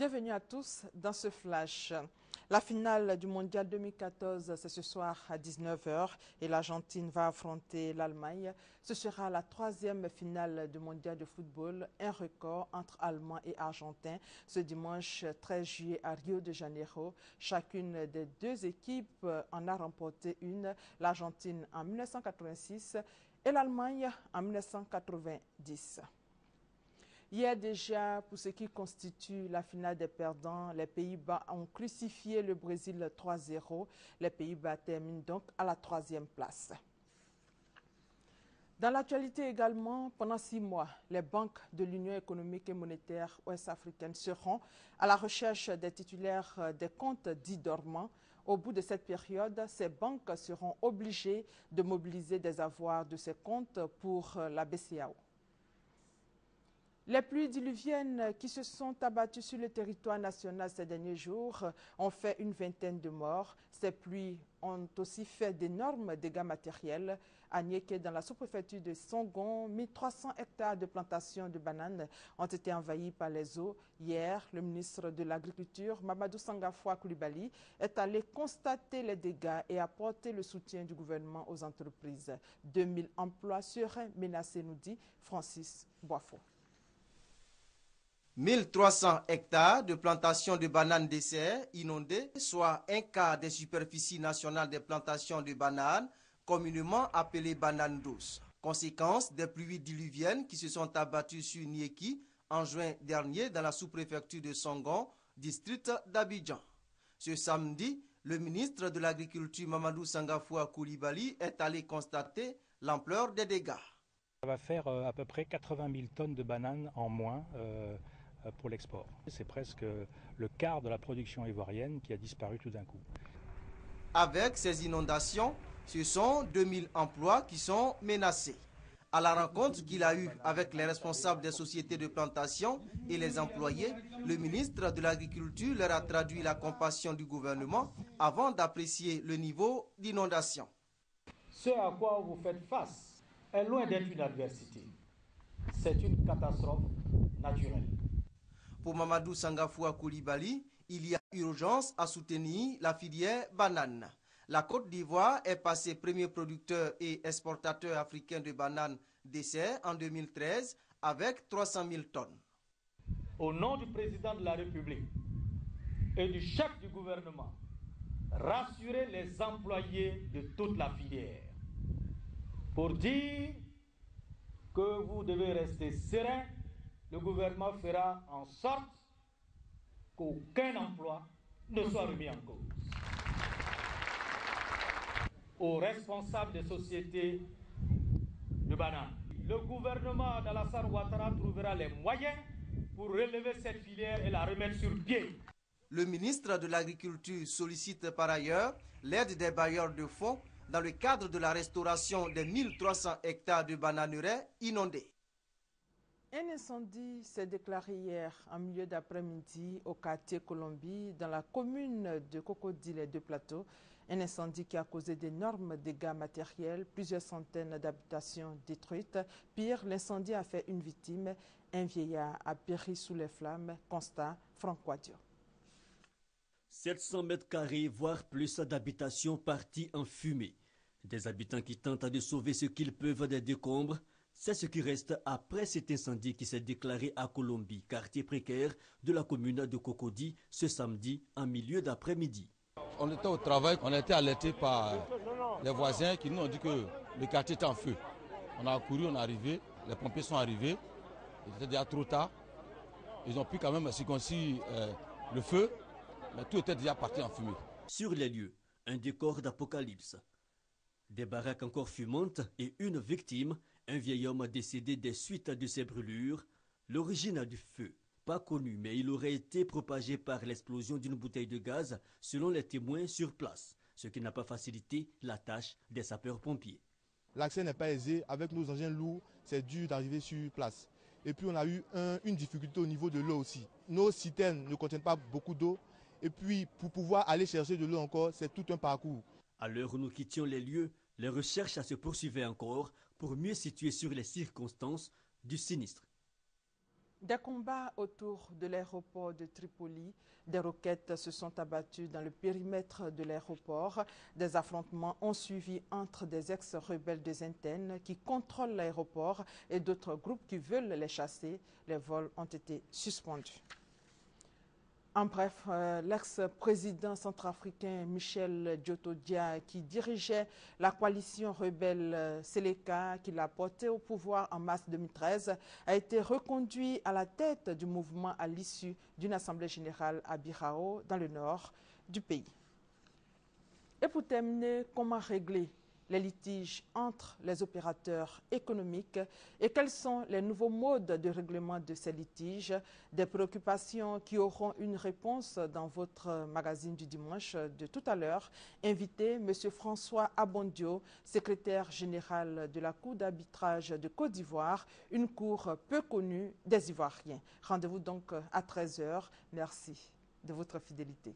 Bienvenue à tous dans ce flash. La finale du Mondial 2014, c'est ce soir à 19 h et l'Argentine va affronter l'Allemagne. Ce sera la troisième finale du Mondial de football, un record entre Allemands et Argentins ce dimanche 13 juillet à Rio de Janeiro. Chacune des deux équipes en a remporté une, l'Argentine en 1986 et l'Allemagne en 1990. Hier déjà, pour ce qui constitue la finale des perdants, les Pays-Bas ont crucifié le Brésil 3-0. Les Pays-Bas terminent donc à la troisième place. Dans l'actualité également, pendant 6 mois, les banques de l'Union économique et monétaire ouest-africaine seront à la recherche des titulaires des comptes dits dormants. Au bout de cette période, ces banques seront obligées de mobiliser des avoirs de ces comptes pour la BCEAO. Les pluies diluviennes qui se sont abattues sur le territoire national ces derniers jours ont fait une vingtaine de morts. Ces pluies ont aussi fait d'énormes dégâts matériels. À Niéké, dans la sous-préfecture de Songon, 1300 hectares de plantations de bananes ont été envahis par les eaux. Hier, le ministre de l'Agriculture, Mamadou Sangafoua Coulibaly, est allé constater les dégâts et apporter le soutien du gouvernement aux entreprises. 2000 emplois seraient menacés, nous dit Francis Boifo. 1300 hectares de plantations de bananes dessert inondées, soit un quart des superficies nationales des plantations de bananes, communément appelées bananes douces. Conséquence des pluies diluviennes qui se sont abattues sur Niéki en juin dernier dans la sous-préfecture de Songon, district d'Abidjan. Ce samedi, le ministre de l'Agriculture Mamadou Sangafoua Coulibaly est allé constater l'ampleur des dégâts. Ça va faire à peu près 80 000 tonnes de bananes en moins pour l'export. C'est presque le quart de la production ivoirienne qui a disparu tout d'un coup. Avec ces inondations, ce sont 2000 emplois qui sont menacés. À la rencontre qu'il a eue avec les responsables des sociétés de plantation et les employés, le ministre de l'Agriculture leur a traduit la compassion du gouvernement avant d'apprécier le niveau d'inondation. Ce à quoi vous faites face est loin d'être une adversité. C'est une catastrophe naturelle. Pour Mamadou Sangafoua Coulibaly, il y a urgence à soutenir la filière banane. La Côte d'Ivoire est passée premier producteur et exportateur africain de bananes dessert en 2013 avec 300 000 tonnes. Au nom du président de la République et du chef du gouvernement, rassurez les employés de toute la filière pour dire que vous devez rester serein. Le gouvernement fera en sorte qu'aucun emploi ne soit remis en cause. Aux responsables des sociétés de bananes, le gouvernement d'Alassane Ouattara trouvera les moyens pour relever cette filière et la remettre sur pied. Le ministre de l'Agriculture sollicite par ailleurs l'aide des bailleurs de fonds dans le cadre de la restauration des 1300 hectares de bananeraies inondés. Un incendie s'est déclaré hier en milieu d'après-midi au quartier Colombie, dans la commune de Cocody les Deux Plateaux. Un incendie qui a causé d'énormes dégâts matériels, plusieurs centaines d'habitations détruites. Pire, l'incendie a fait une victime. Un vieillard a péri sous les flammes. Constat, Franck Quadio. 700 mètres carrés, voire plus d'habitations parties en fumée. Des habitants qui tentent de sauver ce qu'ils peuvent des décombres. C'est ce qui reste après cet incendie qui s'est déclaré à Colombie, quartier précaire de la commune de Cocody, ce samedi en milieu d'après-midi. On était au travail, on a été alertés par les voisins qui nous ont dit que le quartier était en feu. On a couru, on est arrivé, les pompiers sont arrivés, il était déjà trop tard. Ils ont pu quand même circoncire le feu, mais tout était déjà parti en fumée. Sur les lieux, un décor d'apocalypse. Des baraques encore fumantes et une victime, un vieil homme décédé des suites de ces brûlures. L'origine du feu, pas connue, mais il aurait été propagé par l'explosion d'une bouteille de gaz selon les témoins sur place, ce qui n'a pas facilité la tâche des sapeurs-pompiers. L'accès n'est pas aisé, avec nos engins lourds, c'est dur d'arriver sur place. Et puis on a eu une difficulté au niveau de l'eau aussi. Nos citernes ne contiennent pas beaucoup d'eau, et puis pour pouvoir aller chercher de l'eau encore, c'est tout un parcours. À l'heure où nous quittions les lieux, les recherches se poursuivaient encore pour mieux situer sur les circonstances du sinistre. Des combats autour de l'aéroport de Tripoli, des roquettes se sont abattues dans le périmètre de l'aéroport. Des affrontements ont suivi entre des ex-rebelles de Zinten qui contrôlent l'aéroport et d'autres groupes qui veulent les chasser. Les vols ont été suspendus. En bref, l'ex-président centrafricain Michel Djotodia, qui dirigeait la coalition rebelle Seleka, qui l'a porté au pouvoir en mars 2013, a été reconduit à la tête du mouvement à l'issue d'une assemblée générale à Birao, dans le nord du pays. Et pour terminer, comment régler les litiges entre les opérateurs économiques et quels sont les nouveaux modes de règlement de ces litiges, des préoccupations qui auront une réponse dans votre magazine du dimanche de tout à l'heure. Invité, M. François Abondio, secrétaire général de la Cour d'arbitrage de Côte d'Ivoire, une cour peu connue des Ivoiriens. Rendez-vous donc à 13h. Merci de votre fidélité.